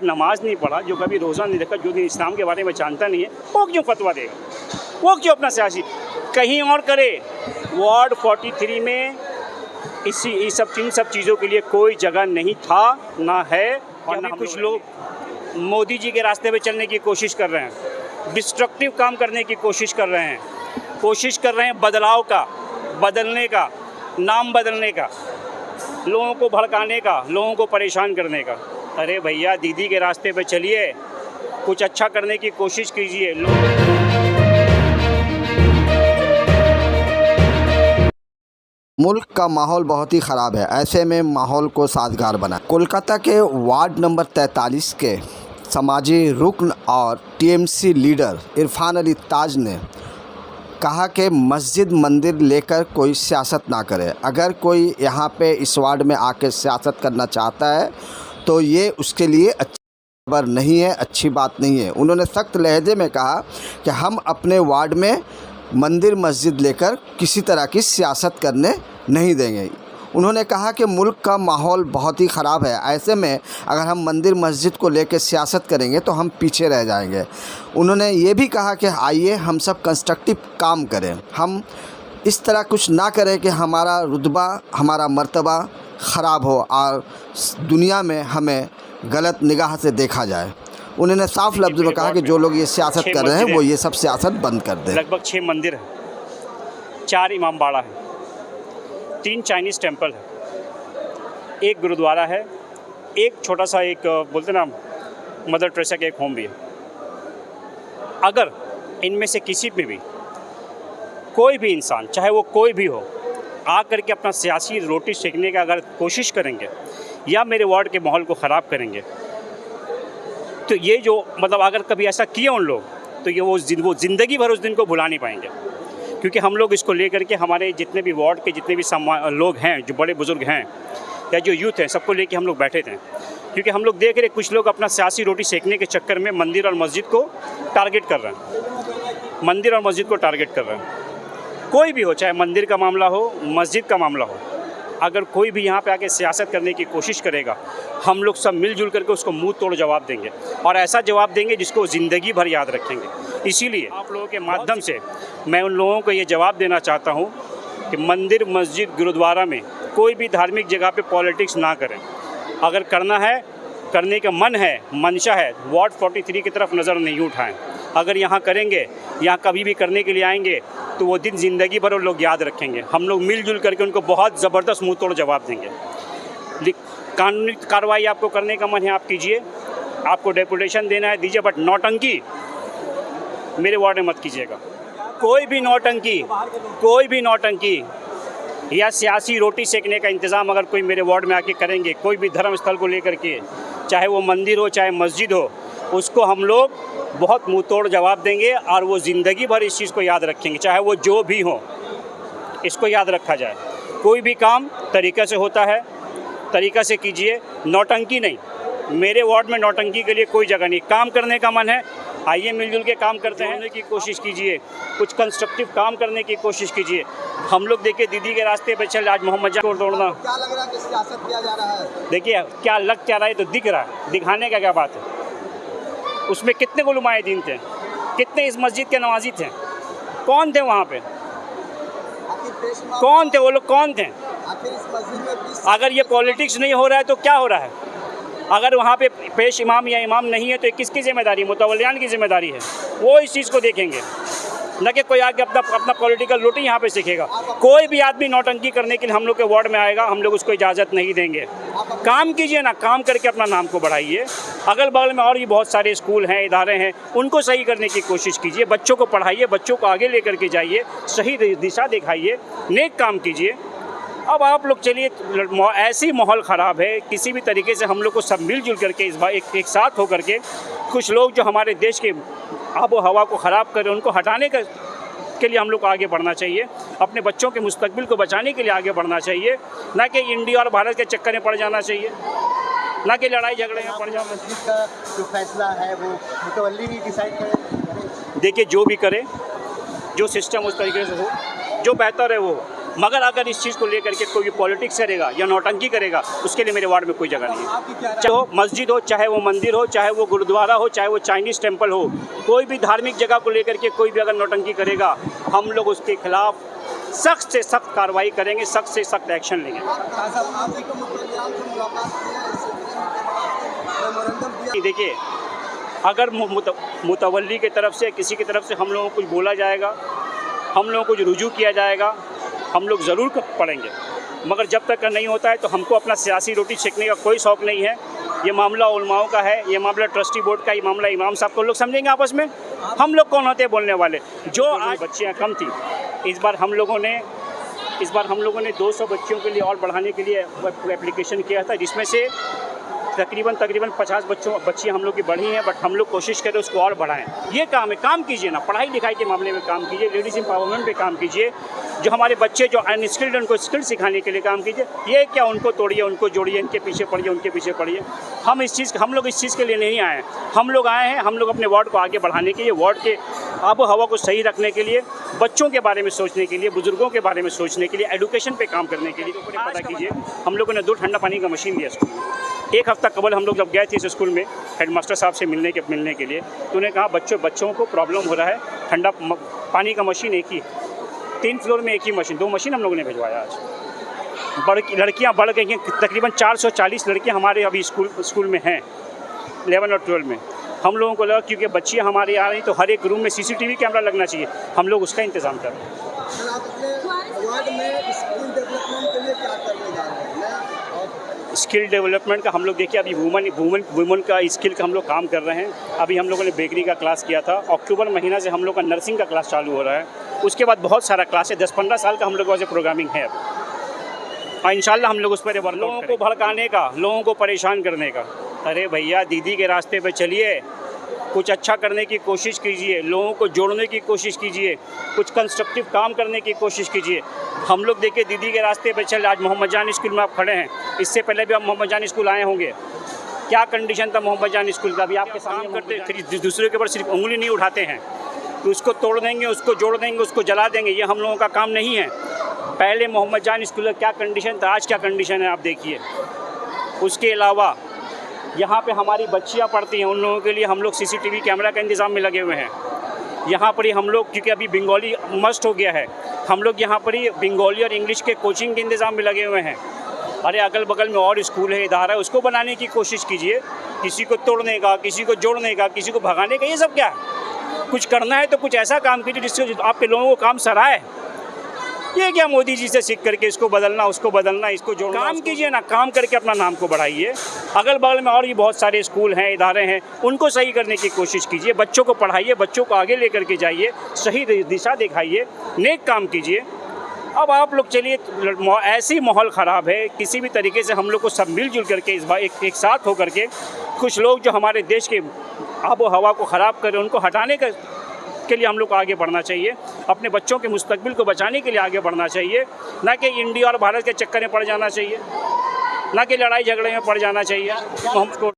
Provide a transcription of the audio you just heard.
नमाज नहीं पढ़ा, जो कभी रोज़ा नहीं रखा, जो इस्लाम के बारे में जानता नहीं है, वो क्यों फतवा देगा? वो क्यों अपना सियासी कहीं और करे? वार्ड 43 में इन सब चीज़ों के लिए कोई जगह नहीं था, ना है। और ना कुछ लोग मोदी जी के रास्ते पे चलने की कोशिश कर रहे हैं, डिस्ट्रक्टिव काम करने की कोशिश कर रहे हैं बदलाव का, बदलने का, नाम बदलने का, लोगों को भड़काने का, लोगों को परेशान करने का। अरे भैया, दीदी के रास्ते पे चलिए, कुछ अच्छा करने की कोशिश कीजिए। मुल्क का माहौल बहुत ही ख़राब है, ऐसे में माहौल को साजगार बना। कोलकाता के वार्ड नंबर 43 के समाजी रुकन और टीएमसी लीडर इरफान अली ताज ने कहा कि मस्जिद मंदिर लेकर कोई सियासत ना करे। अगर कोई यहाँ पे इस वार्ड में आके सियासत करना चाहता है तो ये उसके लिए अच्छी खबर नहीं है, अच्छी बात नहीं है। उन्होंने सख्त लहजे में कहा कि हम अपने वार्ड में मंदिर मस्जिद लेकर किसी तरह की सियासत करने नहीं देंगे। उन्होंने कहा कि मुल्क का माहौल बहुत ही ख़राब है, ऐसे में अगर हम मंदिर मस्जिद को लेकर सियासत करेंगे तो हम पीछे रह जाएंगे। उन्होंने ये भी कहा कि आइए हम सब कंस्ट्रक्टिव काम करें, हम इस तरह कुछ ना करें कि हमारा रुतबा, हमारा मर्तबा ख़राब हो और दुनिया में हमें गलत निगाह से देखा जाए। उन्होंने साफ लफ्ज़ में कहा कि जो लोग ये सियासत कर रहे हैं वो ये सब सियासत बंद कर दें। लगभग 6 मंदिर हैं, 4 इमाम बाड़ा है, 3 चाइनीज़ टेंपल है, 1 गुरुद्वारा है, एक छोटा सा एक बोलते ना मदर टेरेसा का एक होम भी है। अगर इनमें से किसी में भी कोई भी इंसान, चाहे वो कोई भी हो, आ करके अपना सियासी रोटी सेकने का अगर कोशिश करेंगे या मेरे वार्ड के माहौल को ख़राब करेंगे, तो ये जो मतलब अगर कभी ऐसा किया उन लोग, तो ये वो ज़िंदगी भर उस दिन को भुला नहीं पाएंगे। क्योंकि हम लोग इसको लेकर के हमारे जितने भी वार्ड के जितने भी लोग हैं, जो बड़े बुज़ुर्ग हैं या जो यूथ हैं, सबको लेके हम लोग बैठे थे। क्योंकि हम लोग देख रहे कुछ लोग अपना सियासी रोटी सेकने के चक्कर में मंदिर और मस्जिद को टारगेट कर रहे हैं, मंदिर और मस्जिद को टारगेट कर रहे हैं। कोई भी हो, चाहे मंदिर का मामला हो, मस्जिद का मामला हो, अगर कोई भी यहाँ पे आके सियासत करने की कोशिश करेगा, हम लोग सब मिलजुल करके उसको मुंह तोड़ जवाब देंगे, और ऐसा जवाब देंगे जिसको ज़िंदगी भर याद रखेंगे। इसीलिए आप लोगों के माध्यम से मैं उन लोगों को ये जवाब देना चाहता हूँ कि मंदिर, मस्जिद, गुरुद्वारा में कोई भी धार्मिक जगह पे पॉलिटिक्स ना करें। अगर करना है, करने का मन है, मंशा है, वार्ड 43 की तरफ नज़र नहीं उठाएँ। अगर यहाँ करेंगे, यहाँ कभी भी करने के लिए आएंगे, तो वो दिन ज़िंदगी भर वो लोग याद रखेंगे। हम लोग मिलजुल करके उनको बहुत ज़बरदस्त मुँह तोड़ जवाब देंगे। कानूनी कार्रवाई आपको करने का मन है, आप कीजिए, आपको डेपुटेशन देना है दीजिए, बट नौटंकी मेरे वार्ड में मत कीजिएगा। कोई भी नौटंकी या सियासी रोटी सेकने का इंतज़ाम अगर कोई मेरे वार्ड में आके करेंगे, कोई भी धर्म स्थल को लेकर के, चाहे वो मंदिर हो चाहे मस्जिद हो, उसको हम लोग बहुत मुँह तोड़ जवाब देंगे और वो ज़िंदगी भर इस चीज़ को याद रखेंगे, चाहे वो जो भी हो। इसको याद रखा जाए, कोई भी काम तरीक़े से होता है, तरीक़ा से कीजिए, नौटंकी नहीं। मेरे वार्ड में नौटंकी के लिए कोई जगह नहीं। काम करने का मन है, आइए मिलजुल के काम करते हैं की कोशिश कीजिए, कुछ कंस्ट्रक्टिव काम करने की कोशिश कीजिए। हम लोग देखिए दीदी के रास्ते पे चल, आज मोहम्मद को तोड़ना, क्या लग रहा है कि सियासत किया जा रहा है? देखिए क्या लग क्या रहा है, तो दिख रहा है, दिखाने का क्या बात है। उसमें कितने उलमाए दीन थे, कितने इस मस्जिद के नवाजी थे, कौन थे वहाँ पे, कौन थे वो लोग, कौन थे? अगर ये पॉलिटिक्स नहीं हो रहा है तो क्या हो रहा है? अगर वहाँ पे पेश इमाम या इमाम नहीं है तो किसकी ज़िम्मेदारी, मुतवल्लियान की ज़िम्मेदारी है। वो इस चीज़ को देखेंगे, न कि कोई आके अपना पॉलिटिकल रोटी यहाँ पे सीखेगा। कोई भी आदमी नौटंकी करने के लिए हम लोग के वार्ड में आएगा, हम लोग उसको इजाज़त नहीं देंगे। काम कीजिए ना, काम करके अपना नाम को बढ़ाइए। अगल बगल में और भी बहुत सारे स्कूल हैं, इदारे हैं, उनको सही करने की कोशिश कीजिए, बच्चों को पढ़ाइए, बच्चों को आगे लेकर के जाइए, सही दिशा दिखाइए, नेक काम कीजिए। अब आप लोग चलिए, ऐसी माहौल ख़राब है, किसी भी तरीके से हम लोग को सब मिलजुल करके इस बार एक साथ होकर के कुछ लोग जो हमारे देश के आबो हवा को ख़राब करें, उनको हटाने के लिए हम लोग को आगे बढ़ना चाहिए। अपने बच्चों के मुस्तकबिल को बचाने के लिए आगे बढ़ना चाहिए, ना कि इंडिया और भारत के चक्कर में पड़ जाना चाहिए, ना कि लड़ाई झगड़े में पड़ जाना। का जो फैसला है वो मुतवल्ली भी डिसाइड करे। देखिए जो भी करे, जो सिस्टम उस तरीके से हो, जो बेहतर है वो मगर अगर इस चीज़ को लेकर के कोई भी पॉलिटिक्स करेगा या नौटंकी करेगा, उसके लिए मेरे वार्ड में कोई जगह नहीं है। चाहे वो मस्जिद हो, चाहे वो मंदिर हो, चाहे वो गुरुद्वारा हो, चाहे वो चाइनीज़ टेम्पल हो, कोई भी धार्मिक जगह को लेकर के कोई भी अगर नौटंकी करेगा, हम लोग उसके खिलाफ सख्त से सख्त कार्रवाई करेंगे, सख्त से सख्त एक्शन लेंगे। देखिए, अगर मुतवल्ली की तरफ से, किसी की तरफ से हम लोगों को कुछ बोला जाएगा, हम लोगों को कुछ रुजू किया जाएगा, हम लोग ज़रूर पढ़ेंगे। मगर जब तक का नहीं होता है तो हमको अपना सियासी रोटी सेकने का कोई शौक़ नहीं है। ये मामला उलमाओं का है, ये मामला ट्रस्टी बोर्ड का, ये मामला इमाम साहब को लोग समझेंगे आपस में। हम लोग कौन होते हैं बोलने वाले? जो आज बच्चियाँ कम थी, इस बार हम लोगों ने 200 बच्चियों के लिए और बढ़ाने के लिए एप्लीकेशन किया था, जिसमें से तकरीबन 50 बच्चियाँ हम लोग की बढ़ी हैं, बट हम लोग कोशिश करें उसको और बढ़ाएं। ये काम है, काम कीजिए ना, पढ़ाई लिखाई के मामले में काम कीजिए, लेडीज़ एम्पावरमेंट पे काम कीजिए। जो हमारे बच्चे जो अनस्किल्ड, उनको स्किल्ड सिखाने के लिए काम कीजिए। ये क्या उनको तोड़िए, उनको जोड़िए, इनके पीछे पड़िए, उनके पीछे पड़िए। हम लोग इस चीज़ के लिए नहीं आए हैं। हम लोग आए हैं, हम लोग अपने वार्ड को आगे बढ़ाने के लिए, वार्ड के आबो हवा को सही रखने के लिए, बच्चों के बारे में सोचने के लिए, बुजुर्गों के बारे में सोचने के लिए, एजुकेशन पे काम करने के लिए। तो पता कीजिए, हम लोगों ने 2 ठंडा पानी का मशीन दिया स्कूल में। 1 हफ्ता कबल हम लोग जब गए थे इस स्कूल में हेडमास्टर साहब से मिलने के लिए, तो उन्होंने कहा बच्चों को प्रॉब्लम हो रहा है, ठंडा पानी का मशीन एक ही, 3 फ्लोर में एक ही मशीन, 2 मशीन हम लोगों ने भिजवाया आज। लड़कियाँ बढ़ गई हैं, तकरीबन 440 लड़कियाँ हमारे अभी स्कूल में हैं, 11 और 12 में। हम लोगों को लगा क्योंकि बच्चियाँ हमारे आ रही तो हर एक रूम में CCTV कैमरा लगना चाहिए, हम लोग उसका इंतज़ाम कर रहे हैं। स्किल डेवलपमेंट का हम लोग देखिए, अभी वुमेन का स्किल का हम लोग काम कर रहे हैं। अभी हम लोगों ने बेकरी का क्लास किया था, अक्टूबर महीना से हम लोग का नर्सिंग का क्लास चालू हो रहा है। उसके बाद बहुत सारा क्लास है, 10-15 साल का हम लोग वैसे प्रोग्रामिंग है अभी, और इंशाल्लाह हम लोग उस पर लोगों को भड़काने का, लोगों को परेशान करने का। अरे भैया, दीदी के रास्ते पे चलिए, कुछ अच्छा करने की कोशिश कीजिए, लोगों को जोड़ने की कोशिश कीजिए, कुछ कंस्ट्रक्टिव काम करने की कोशिश कीजिए। हम लोग देखिए दीदी के रास्ते पे चल, आज मोहम्मद जान स्कूल में आप खड़े हैं, इससे पहले भी आप मोहम्मद जान स्कूल आए होंगे। क्या कंडीशन था मोहम्मद जान स्कूल का? अभी आपके सामने करते, दूसरे के ऊपर सिर्फ उंगली नहीं उठाते हैं, तो उसको तोड़ देंगे, उसको जोड़ देंगे, उसको जला देंगे, ये हम लोगों का काम नहीं है। पहले मोहम्मद जान स्कूल का क्या कंडीशन था, आज क्या कंडीशन है आप देखिए। उसके अलावा यहाँ पे हमारी बच्चियाँ पढ़ती हैं, उन लोगों के लिए हम लोग CCTV कैमरा का इंतज़ाम में लगे हुए हैं। यहाँ पर ही हम लोग, क्योंकि अभी बंगाली मस्ट हो गया है, हम लोग यहाँ पर ही बंगाली और इंग्लिश के कोचिंग के इंतज़ाम में लगे हुए हैं। अरे अगल बगल में और स्कूल है, इदारा है, उसको बनाने की कोशिश कीजिए। किसी को तोड़ने का, किसी को जोड़ने का, किसी को भगाने का, ये सब क्या है? कुछ करना है तो कुछ ऐसा काम कीजिए जिससे आपके लोगों को काम सराहे। ये क्या मोदी जी से सीख करके इसको बदलना, उसको बदलना, इसको जोड़ना? काम कीजिए ना, काम करके अपना नाम को बढ़ाइए। अगल बगल में और भी बहुत सारे स्कूल हैं, इदारे हैं, उनको सही करने की कोशिश कीजिए। बच्चों को पढ़ाइए, बच्चों को आगे लेकर के जाइए, सही दिशा दिखाइए, नेक काम कीजिए। अब आप लोग चलिए, ऐसी माहौल ख़राब है, किसी भी तरीके से हम लोग को सब मिलजुल करके इस बार एक साथ होकर के कुछ लोग जो हमारे देश के आबो हवा को ख़राब करें, उनको हटाने के लिए हम लोग को आगे बढ़ना चाहिए। अपने बच्चों के मुस्तकबिल को बचाने के लिए आगे बढ़ना चाहिए, ना कि इंडिया और भारत के चक्कर में पड़ जाना चाहिए, ना कि लड़ाई झगड़े में पड़ जाना चाहिए। हमको